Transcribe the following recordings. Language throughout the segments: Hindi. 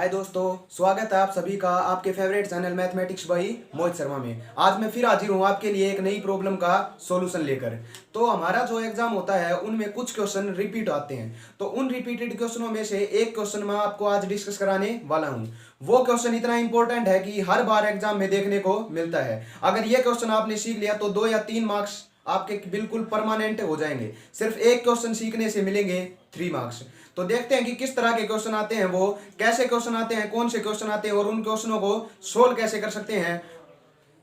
हाय दोस्तों, स्वागत है आप सभी का आपके favourite channel mathematics by Mohit Sharma में। आज मैं फिर हाजिर हूँ आपके लिए एक नई प्रॉब्लम का सॉल्यूशन लेकर। तो हमारा जो एग्जाम होता है उनमें कुछ क्वेश्चन रिपीट आते हैं, तो उन रिपीटेड क्वेश्चनों में से एक क्वेश्चन मैं आपको आज डिस्कस कराने वाला हूँ। वो क्वेश्चन इतना इंपॉर्टेंट है कि हर बार एग्जाम में देखने को मिलता है। अगर ये क्वेश्चन आपने सीख लिया तो 2 या 3 मार्क्स आपके बिल्कुल परमानेंट हो जाएंगे। सिर्फ एक क्वेश्चन सीखने से मिलेंगे 3 मार्क्स। तो देखते हैं कि किस तरह के क्वेश्चन आते हैं, वो कैसे क्वेश्चन आते हैं, कौन से क्वेश्चन आते हैं और उन क्वेश्चनों को सोल्व कैसे कर सकते हैं।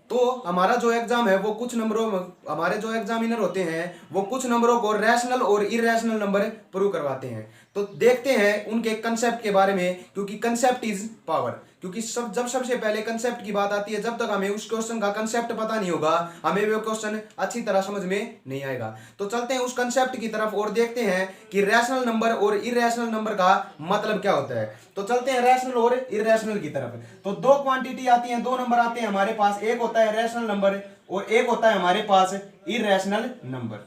तो हमारा जो एग्जाम है वो कुछ नंबरों में, हमारे जो एग्जामिनर होते हैं वो कुछ नंबरों को रैशनल और इरेशनल नंबर प्रूव करवाते हैं। तो देखते हैं उनके कंसेप्ट के बारे में, क्योंकि कंसेप्ट इज पावर। क्योंकि जब सबसे पहले कंसेप्ट की बात आती है, जब तक हमें उस क्वेश्चन का कंसेप्ट पता नहीं होगा हमें वो क्वेश्चन अच्छी तरह समझ में नहीं आएगा। तो चलते हैं उस कंसेप्ट की तरफ और देखते हैं कि रैशनल नंबर और इरेशनल नंबर का मतलब क्या होता है। तो चलते हैं रैशनल और इरेशनल की तरफ। तो 2 क्वांटिटी आती हैं, 2 नंबर आते हैं हमारे पास। एक होता है रैशनल नंबर और एक होता है हमारे पास इरेशनल नंबर।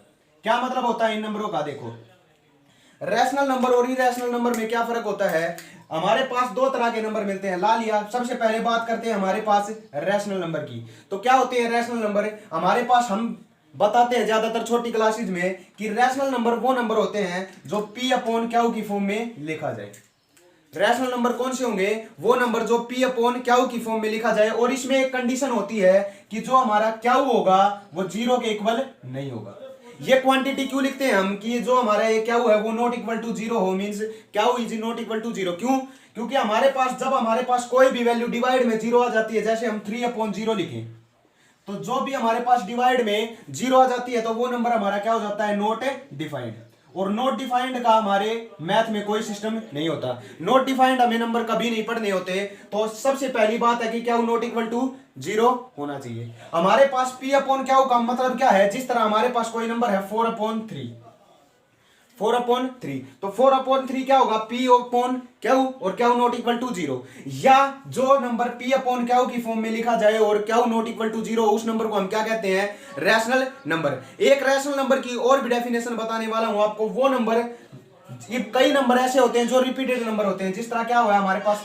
क्या मतलब होता है इन नंबरों का? देखो, रैशनल नंबर और इरेशनल नंबर में क्या फर्क होता है। हमारे पास 2 तरह के नंबर मिलते हैं, ला लिया। सबसे पहले बात करते हैं हमारे पास रैशनल नंबर की। तो क्या होते हैं रैशनल नंबर? हमारे पास, हम बताते हैं ज्यादातर छोटी क्लासेज में कि रैशनल नंबर वो नंबर होते हैं जो P अपॉन क्यू की फॉर्म में लिखा जाए। रैशनल नंबर कौन से होंगे? वो नंबर जो P अपॉन क्यू की फॉर्म में लिखा जाए, और इसमें एक कंडीशन होती है कि जो हमारा क्यू होगा वो 0 के इक्वल नहीं होगा। ये क्वांटिटी क्यों लिखते हैं हम कि जो हमारा ये क्यू है वो नॉट इक्वल टू 0 हो, means q is not equal to 0। क्यों? क्योंकि हमारे पास, जब हमारे पास कोई भी वैल्यू डिवाइड में 0 आ जाती है, जैसे हम 3 अपॉन 0 लिखें, तो जो भी हमारे पास डिवाइड में 0 आ जाती है तो वो नंबर हमारा क्या हो जाता है? Not defined. और नॉट डिफाइंड का हमारे मैथ में कोई सिस्टम नहीं होता। नॉट डिफाइंड हमें नंबर कभी नहीं पढ़ने होते। तो सबसे पहली बात है कि क्या नॉट इक्वल टू 0 होना चाहिए। हमारे पास P अपॉन क्या का मतलब क्या है? जिस तरह हमारे पास कोई नंबर है 4 अपॉन 3, 4 अपॉन 3, तो 4 अपॉन 3 क्या होगा? P अपॉन क्यू, और क्यू नॉट इक्वल टू 0। या जो नंबर P अपॉन क्यू की फॉर्म में लिखा जाए और क्यू नॉट इक्वल टू 0, उस नंबर को हम क्या कहते हैं? Rational number. एक रैशनल नंबर की और भी डेफिनेशन बताने वाला हूं आपको। वो नंबर, कई नंबर ऐसे होते हैं जो रिपीटेड नंबर होते हैं। जिस तरह क्या हुआ हमारे पास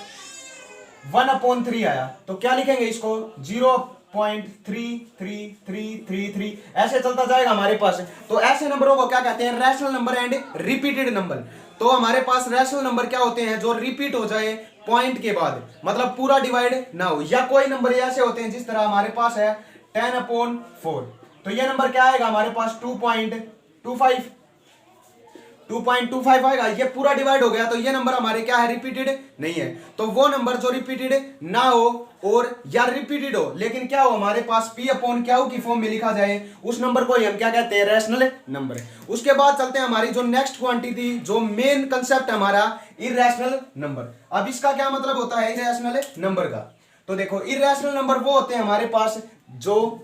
1 अपॉन 3 आया, तो क्या लिखेंगे इसको? 0.33333, ऐसे चलता जाएगा हमारे पास। तो ऐसे नंबरों को क्या कहते हैं? Rational number and repeated number. तो हमारे पास रैशनल नंबर क्या होते हैं? जो रिपीट हो जाए पॉइंट के बाद, मतलब पूरा डिवाइड ना हो। या कोई नंबर ऐसे होते हैं, जिस तरह हमारे पास है 10 अपॉन 4, तो यह नंबर क्या आएगा हमारे पास? 2.25 आएगा। ये पूरा डिवाइड हो गया, तो ये नंबर हमारे क्या है? रिपीटेड नहीं है। तो वो नंबर जो रिपीटेड ना हो और या रिपीटेड हो लेकिन क्या हो, हमारे पास P अपॉन क्यू की फॉर्म में लिखा जाए, उस नंबर को हम क्या कहते हैं? Rational number. उसके बाद चलते हैं हमारी जो नेक्स्ट क्वांटिटी, जो मेन कंसेप्ट है हमारा, इरेशनल नंबर। अब इसका क्या मतलब होता है इरेशनल नंबर का? तो देखो, इरेशनल नंबर वो होते हैं हमारे पास जो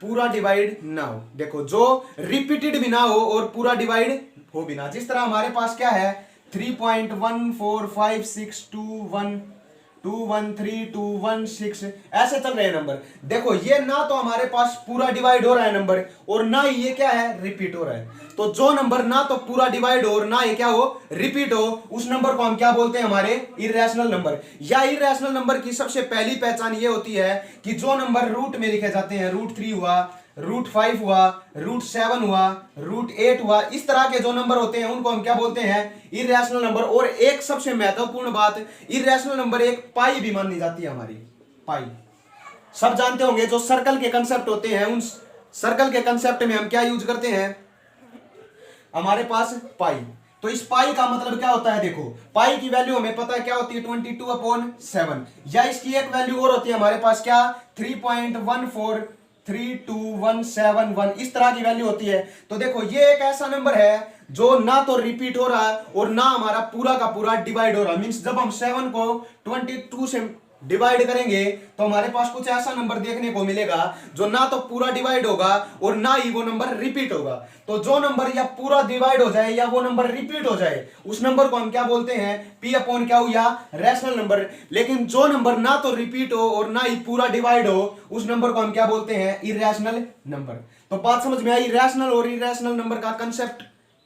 पूरा डिवाइड ना हो। देखो, जो रिपीटेड भी ना हो और पूरा डिवाइड हो भी ना। जिस तरह हमारे पास क्या है 3.14562121321321 ऐसे चल रहे हैं नंबर। देखो, ये ना तो हमारे पास पूरा डिवाइड हो रहा है नंबर, और ना ही ये क्या है? रिपीट हो रहा है। तो जो नंबर ना तो पूरा डिवाइड हो और ना ये क्या हो? रिपीट हो, उस नंबर को हम क्या बोलते हैं? हमारे इरेशनल नंबर। या इरेशनल नंबर की सबसे पहली पहचान ये होती है कि जो नंबर रूट में लिखे जाते हैं, √3 हुआ, √5 हुआ, √7 हुआ, √8 हुआ, इस तरह के जो नंबर होते हैं उनको हम क्या बोलते हैं? Irrational number. और एक सबसे महत्वपूर्ण बात, इरेशनल नंबर एक पाई भी मानी जाती है हमारी। पाई सब जानते होंगे, जो सर्कल के कंसेप्ट होते हैं, उन सर्कल के कंसेप्ट में हम क्या यूज करते हैं? हमारे पास पाई। तो इस पाई का मतलब क्या होता है? देखो, पाई की वैल्यू हमें पता है क्या होती है? 22/7। या इसकी एक वैल्यू और होती है हमारे पास, क्या? 3.1432171, इस तरह की वैल्यू होती है। तो देखो, ये एक ऐसा नंबर है जो ना तो रिपीट हो रहा है और ना हमारा पूरा का पूरा डिवाइड हो रहा है। मींस जब हम 7 को 22 से डिवाइड करेंगे तो हमारे पास कुछ ऐसा नंबर देखने को मिलेगा जो ना तो पूरा डिवाइड होगा और ना ही वो नंबर रिपीट होगा। तो जो नंबर या पूरा डिवाइड हो जाए या वो नंबर रिपीट हो जाए, उस नंबर को हम क्या बोलते हैं? P अपॉन क्यू या रैशनल नंबर। लेकिन जो नंबर ना तो रिपीट हो और ना ही पूरा डिवाइड हो, उस नंबर को हम क्या बोलते हैं? Irrational number. तो बात समझ में आई? रैशनल और इरेशनल नंबर का कंसेप्ट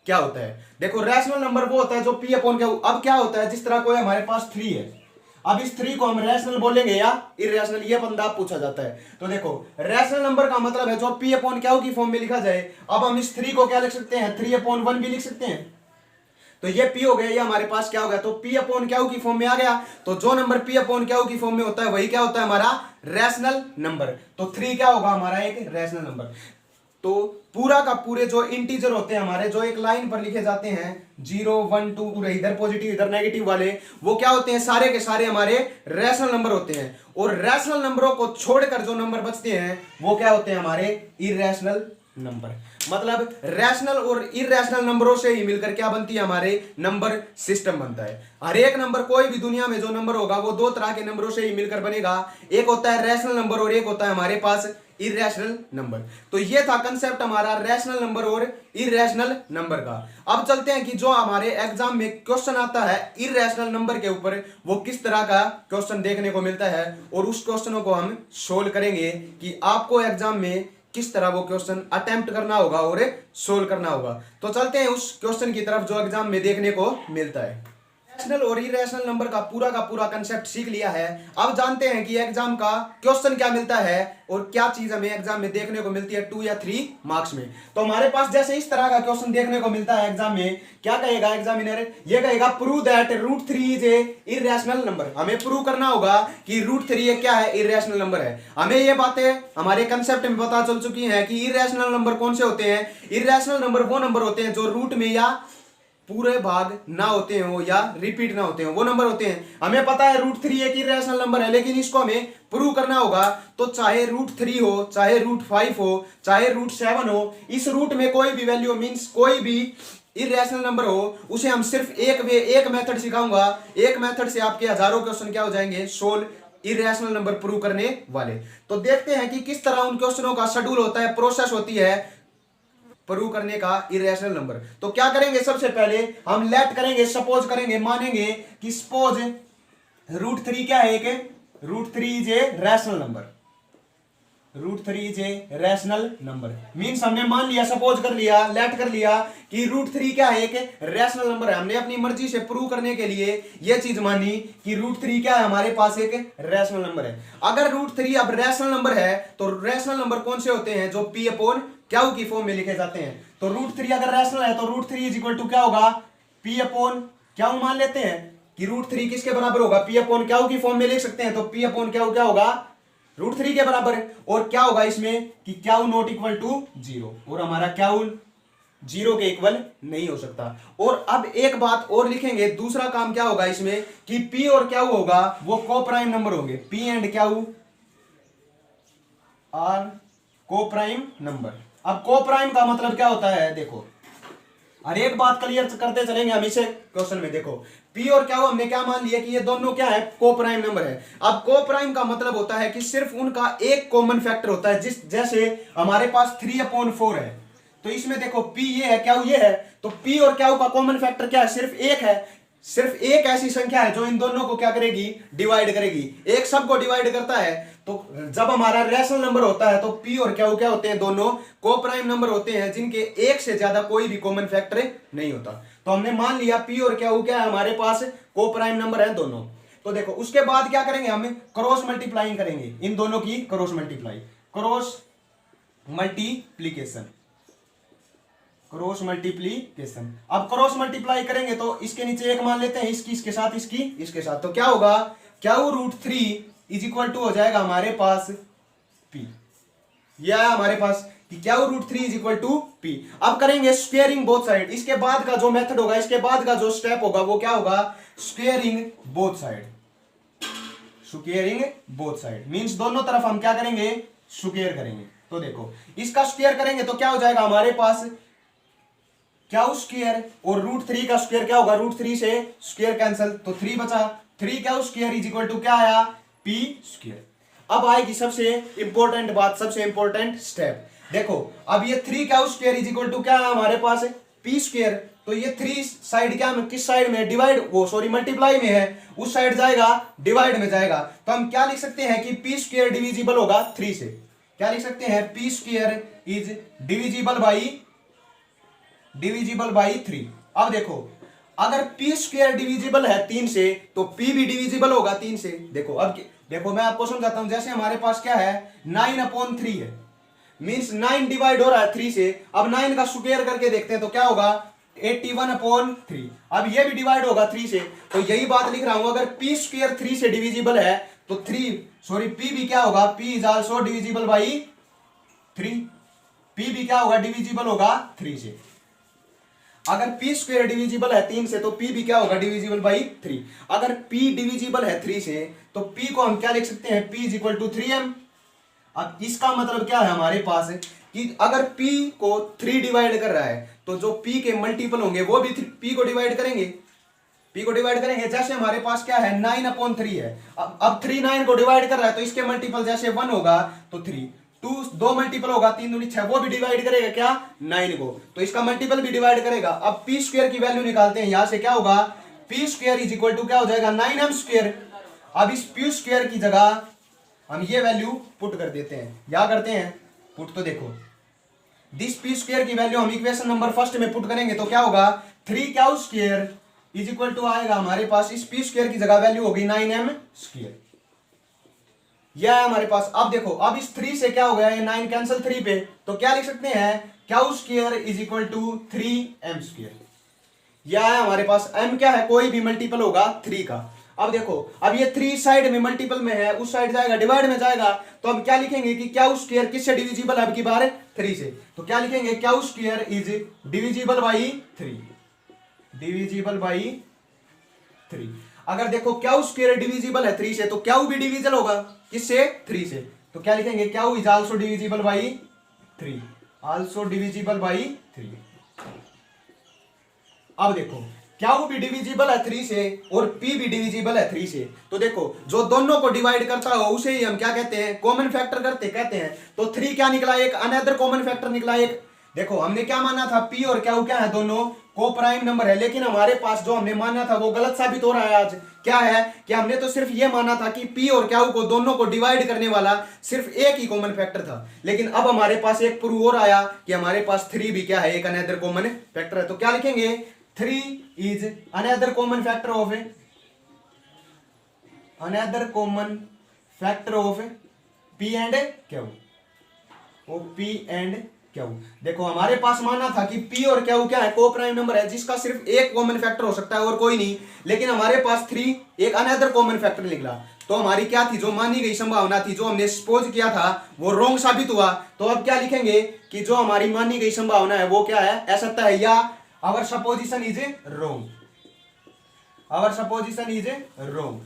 क्या होता है। देखो रैशनल नंबर वो होता है जो पी अपॉन क्यू। अब क्या होता है, जिस तरह कोई हमारे पास 3 है, अब इस 3 को हम रैशनल बोलेंगे या इरेशनल, ये बंदा पूछा जाता है। तो देखो रैशनल नंबर का मतलब है जो पी अपॉन क्यू की फॉर्म में लिखा जाए। अब हम इस 3 को क्या लिख सकते हैं, 3/1 भी लिख सकते हैं। तो ये पी हो गया, ये हमारे पास क्या हो गया, तो पी अपॉन क्यू की फॉर्म में आ गया। तो जो नंबर पी अपॉन क्यू की फॉर्म में होता है वही क्या होता है, हमारा रैशनल नंबर। तो 3 क्या होगा, हमारा एक रैशनल नंबर। तो पूरा का पूरे जो इंटीजर होते हैं हमारे, जो एक लाइन पर लिखे जाते हैं 0 1 2 पूरे, इधर पॉजिटिव इधर नेगेटिव वाले, वो क्या होते हैं, सारे के सारे हमारे रैशनल नंबर होते हैं। और रैशनल नंबरों को छोड़कर जो नंबर बचते हैं वो क्या होते हैं, हमारे इरेशनल नंबर। मतलब रैशनल और इरेशनल नंबरों से ही मिलकर क्या बनती है, हमारे नंबर सिस्टम बनता है। हर एक नंबर, कोई भी दुनिया में जो नंबर होगा वो दो तरह के नंबरों से ही मिलकर बनेगा। एक होता है रैशनल नंबर और एक होता है हमारे पास इरेशनल नंबर। तो ये था कंसेप्ट हमारा रैशनल नंबर और इरेशनल नंबर का। अब चलते हैं कि जो हमारे एग्जाम में क्वेश्चन आता है इरेशनल नंबर के ऊपर, वो किस तरह का क्वेश्चन देखने को मिलता है, और उस क्वेश्चनों को हम सोल्व करेंगे कि आपको एग्जाम में किस तरह वो क्वेश्चन अटेम्प्ट करना होगा और सोल्व करना होगा। तो चलते हैं उस क्वेश्चन की तरफ जो एग्जाम में देखने को मिलता है। रैशनल और इरेशनल नंबर का पूरा कंसेप्ट सीख लिया है। अब जानते हैं कि एग्जाम का क्वेश्चन क्या मिलता है और क्या चीज हमें एग्जाम में देखने को मिलती है 2 या 3 मार्क्स में। तो हमारे पास जैसे इस तरह का क्वेश्चन देखने को मिलता है एग्जाम में, क्या कहेगा एग्जामिनर, ये कहेगा prove that √3 is a irrational number. हमें प्रूव करना होगा कि √3 ये क्या है, इरेशनल नंबर है। हमें ये बातें हमारे कंसेप्ट में पता चल चुकी हैं कि इरेशनल नंबर कौन से होते हैं। इरेशनल नंबर वो नंबर होते हैं जो रूट में या पूरे भाग ना होते हो या रिपीट ना होते हो, वो नंबर होते हैं। हमें पता है √3 एक इरेशनल नंबर है, लेकिन इसको हमें प्रूव करना होगा। तो चाहे √3 हो, चाहे √5 हो, चाहे √7 हो, इस रूट में कोई भी वैल्यू मींस कोई भी इरेशनल नंबर हो, उसे हम सिर्फ एक मेथड सिखाऊंगा। एक मेथड से आपके हजारों क्वेश्चन क्या हो जाएंगे, सोल्व इरेशनल नंबर प्रूव करने वाले। तो देखते हैं कि किस तरह उन क्वेश्चनों का शेड्यूल होता है, प्रोसेस होती है प्रूव करने का इरेशनल नंबर। तो क्या करेंगे, सबसे पहले हम लेट करेंगे, सपोज करेंगे, मानेंगे कि सपोज √3 क्या है, एक √3 is a rational number. √3 is a rational number means हमने मान लिया, सपोज कर लिया, लेट कर लिया कि √3 क्या है, एक रैशनल नंबर है। हमने अपनी मर्जी से प्रूव करने के लिए यह चीज मानी कि √3 क्या है, हमारे पास एक रैशनल नंबर है। अगर √3 अब रैशनल नंबर है तो रैशनल नंबर कौन से होते हैं, जो पी अपॉन क्यू की फॉर्म में लिखे जाते हैं। तो √3 अगर रैशनल है तो √3 इज इक्वल टू क्या होगा, पी अपॉन क्यू मान लेते हैं कि √3 किसके बराबर होगा, पी अपॉन क्यू की फॉर्म में लिख सकते हैं। तो पी अपॉन क्यू क्या होगा, √3 के बराबर। और क्या होगा इसमें कि क्यू नॉट इक्वल टू 0, और हमारा क्यू 0 के इक्वल नहीं हो सकता। और अब एक बात और लिखेंगे, दूसरा काम क्या होगा इसमें कि पी और क्यू होगा वो को प्राइम नंबर होंगे। पी एंड क्यू आर को प्राइम नंबर। अब को प्राइम का मतलब क्या होता है, देखो हर एक बात क्लियर करते चलेंगे हम इसे क्वेश्चन में। देखो पी और क्यू हमने क्या मान लिया कि ये दोनों क्या है, को प्राइम नंबर है। अब को प्राइम का मतलब होता है कि सिर्फ उनका एक कॉमन फैक्टर होता है। जैसे हमारे पास 3/4 है, तो इसमें देखो पी ये है, क्यू ये है, तो पी और क्यू का कॉमन फैक्टर क्या है, सिर्फ एक है। सिर्फ एक ऐसी संख्या है जो इन दोनों को क्या करेगी, डिवाइड करेगी। एक सबको डिवाइड करता है। तो जब हमारा रैशनल नंबर होता है तो पी और क्यू क्या होते हैं, दोनों को प्राइम नंबर होते हैं जिनके एक से ज्यादा कोई भी कॉमन फैक्टर नहीं होता। तो हमने मान लिया पी और क्यू क्या है, हमारे पास को प्राइम नंबर है दोनों। तो देखो उसके बाद क्या करेंगे, हम क्रॉस मल्टीप्लाइंग करेंगे, इन दोनों की क्रॉस मल्टीप्लीकेशन। अब क्रॉस मल्टीप्लाई करेंगे तो इसके नीचे एक मान लेते हैं, इसकी इसके साथ, इसकी इसके साथ। तो क्या होगा, क्या √3 इज इक्वल टू हो जाएगा हमारे पास पी। यह है हमारे पास कि क्या √3 इज इक्वल टू पी। अब करेंगे स्क्वेयरिंग बोथ साइड। इसके बाद का जो मेथड होगा, इसके बाद का जो स्टेप होगा वो क्या होगा, squaring both side. Squaring both side means दोनों तरफ हम क्या करेंगे, स्क्वेयर करेंगे। तो देखो इसका स्क्वेयर करेंगे तो क्या हो जाएगा हमारे पास, क्यू स्क्वायर और √3 का स्क्वायर क्या होगा, √3 से स्क्वायर कैंसिल, तो 3 बचा। 3 q square is equal to क्या आया, पी स्क्वायर। अब आएगी सबसे इंपॉर्टेंट बात, सबसे इंपॉर्टेंट स्टेप। देखो अब ये 3 q square is equal to क्या है हमारे पास, पी स्क्वायर। तो ये 3 साइड क्या में, किस साइड में, डिवाइड वो सॉरी मल्टीप्लाई में है, उस साइड जाएगा डिवाइड में जाएगा। तो हम क्या लिख सकते हैं कि पी स्क्वायर डिविजिबल होगा 3 से। क्या लिख सकते हैं, P square is divisible by divisible by 3। अब देखो अगर पी स्क्वायर डिविजिबल है 3 से तो पी भी डिविजिबल होगा 3 से। देखो अब देखो मैं आपको समझाता हूं। जैसे हमारे पास क्या है 9/3 है, मींस 9 डिवाइड हो रहा है 3 से। अब 9 का स्क्वायर करके देखते हैं तो क्या होगा 81/3। अब ये भी डिवाइड होगा 3 से, तो यही बात लिख रहा हूं। अगर पी स्क्वायर 3 से डिविजिबल है तो पी भी क्या होगा, P is also divisible by 3। P भी क्या होगा, डिविजिबल होगा 3 से। अगर पी स्क्वायर डिविजिबल है 3 से तो पी भी क्या होगा, डिविजिबल बाई 3। अगर पी डिविजिबल है 3 से तो पी को हम क्या लिख सकते हैं, P is equal to 3m। अब इसका मतलब क्या है हमारे पास कि अगर p को 3 डिवाइड कर रहा है तो जो p के मल्टीपल होंगे वो भी p को डिवाइड करेंगे। p को डिवाइड करेंगे। जैसे हमारे पास क्या है 9/3 है, अब 3 9 को डिवाइड कर रहा है तो इसके मल्टीपल जैसे 1 होगा तो 3, 2 मल्टीपल होगा 3 दूनी 6, वो भी डिवाइड करेगा क्या 9 को, तो इसका मल्टीपल भी डिवाइड करेगा। अब p स्क्वायर की वैल्यू निकालते हैं। यहां से क्या होगा p square is equal to क्या हो जाएगा 9m स्क्वायर। अब इस p स्क्वायर की जगह हम ये वैल्यू पुट कर देते हैं। क्या करते हैं पुट, तो देखो दिस पी स्क्वायर की वैल्यू हम इक्वेशन नंबर फर्स्ट में पुट करेंगे तो क्या होगा 3 q square is equal to आएगा हमारे पास इस पी स्क्वायर की जगह वैल्यू होगी 9m स्क्वायर। यह है हमारे पास। अब देखो अब इस 3 से क्या हो गया, ये 9 कैंसिल 3 पे, तो क्या लिख सकते हैं q square is equal to 3m square. यह है हमारे पास। m क्या है, कोई भी मल्टीपल होगा 3 का। अब देखो अब ये 3 साइड में मल्टीपल में है, उस साइड जाएगा डिवाइड में जाएगा, तो अब क्या लिखेंगे कि क्यू स्क्वायर किससे डिविजिबल है अब की बार 3 से, तो क्या लिखेंगे Q square is divisible by 3, divisible by 3। अगर देखो क्यू स्क्वायर डिविजिबल है 3 से तो क्यू भी डिविजिबल होगा किससे 3 से, तो क्या लिखेंगे Q is also divisible by 3, also divisible by 3। अब देखो क्यू भी डिविजिबल है 3 से और p भी डिविजिबल है 3 से, तो देखो जो दोनों को डिवाइड करता हो उसे ही हम क्या कहते हैं, कॉमन फैक्टर कहते हैं। तो 3 क्या निकला, एक अनदर कॉमन फैक्टर निकला एक। देखो हमने क्या माना था p और q क्या है, दोनों को प्राइम नंबर है, लेकिन हमारे पास जो हमने माना था वो गलत साबित हो रहा है आज। क्या है कि हमने तो सिर्फ ये माना था कि p और q को दोनों को डिवाइड करने वाला सिर्फ एक ही कॉमन फैक्टर था, लेकिन अब हमारे पास एक प्रूव और आया कि हमारे पास 3 भी क्या है, एक अनदर कॉमन फैक्टर है। तो क्या लिखेंगे 3 is another common factor of p and q, p and q। देखो हमारे पास माना था कि p और q क्या है, को प्राइम नंबर है जिसका सिर्फ एक कॉमन फैक्टर हो सकता है और कोई नहीं, लेकिन हमारे पास 3 एक अनदर कॉमन फैक्टर निकला। तो हमारी क्या थी, जो मानी गई संभावना थी, जो हमने सपोज किया था वो रॉन्ग साबित हुआ। तो अब क्या लिखेंगे कि जो हमारी मानी गई संभावना है वो क्या है, असत्य है, या our supposition is wrong, our supposition is wrong।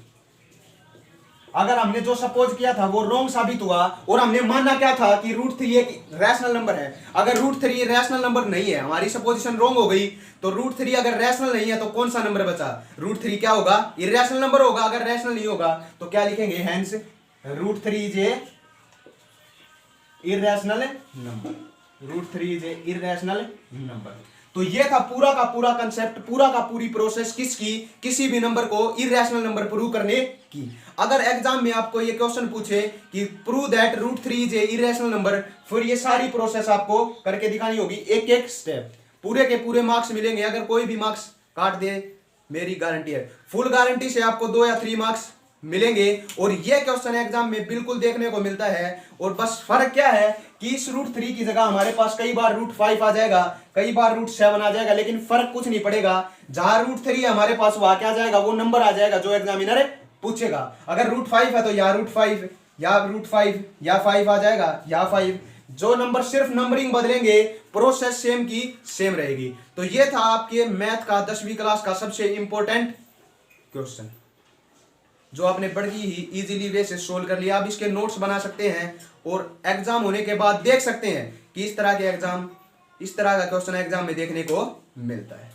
अगर हमने जो सपोज किया था वो रॉन्ग साबित हुआ और हमने माना क्या था कि √3 एक रैशनल नंबर है। अगर √3 रैशनल नंबर नहीं है, हमारी सपोजिशन रॉन्ग हो गई, तो √3 अगर रैशनल नहीं है तो कौन सा नंबर बचा, √3 क्या होगा, इरैशनल नंबर होगा। अगर रैशनल नहीं होगा तो क्या लिखेंगे, hence √3 is a irrational number, √3 is a irrational number. तो ये था पूरा का पूरा कंसेप्ट, पूरा का पूरी प्रोसेस किसकी, किसी भी नंबर को इरैशनल नंबर प्रूव करने की। अगर एग्जाम में आपको ये क्वेश्चन पूछे कि prove that √3 is a irrational number, फिर ये सारी प्रोसेस आपको करके दिखानी होगी, एक एक स्टेप। पूरे के पूरे मार्क्स मिलेंगे। अगर कोई भी मार्क्स काट दे, मेरी गारंटी है, फुल गारंटी से आपको 2 या 3 मार्क्स मिलेंगे। और ये क्वेश्चन एग्जाम में बिल्कुल देखने को मिलता है। और बस फर्क क्या है कि इस √3 की जगह हमारे पास कई बार √5 आ जाएगा, कई बार √7 आ जाएगा, लेकिन फर्क कुछ नहीं पड़ेगा। जहां √3 हमारे पास वहां क्या आ जाएगा, वो नंबर आ जाएगा जो एग्जामिनर पूछेगा। अगर √5 है तो या √5 या √5 या 5 आ जाएगा, या 5। जो नंबर सिर्फ नंबरिंग बदलेंगे, प्रोसेस सेम की सेम रहेगी। तो ये था आपके मैथ का 10वीं क्लास का सबसे इंपॉर्टेंट क्वेश्चन, जो आपने बड़ी ही इजीली वे से सोल्व कर लिया। आप इसके नोट्स बना सकते हैं और एग्जाम होने के बाद देख सकते हैं कि इस तरह के एग्जाम, इस तरह का क्वेश्चन एग्जाम में देखने को मिलता है।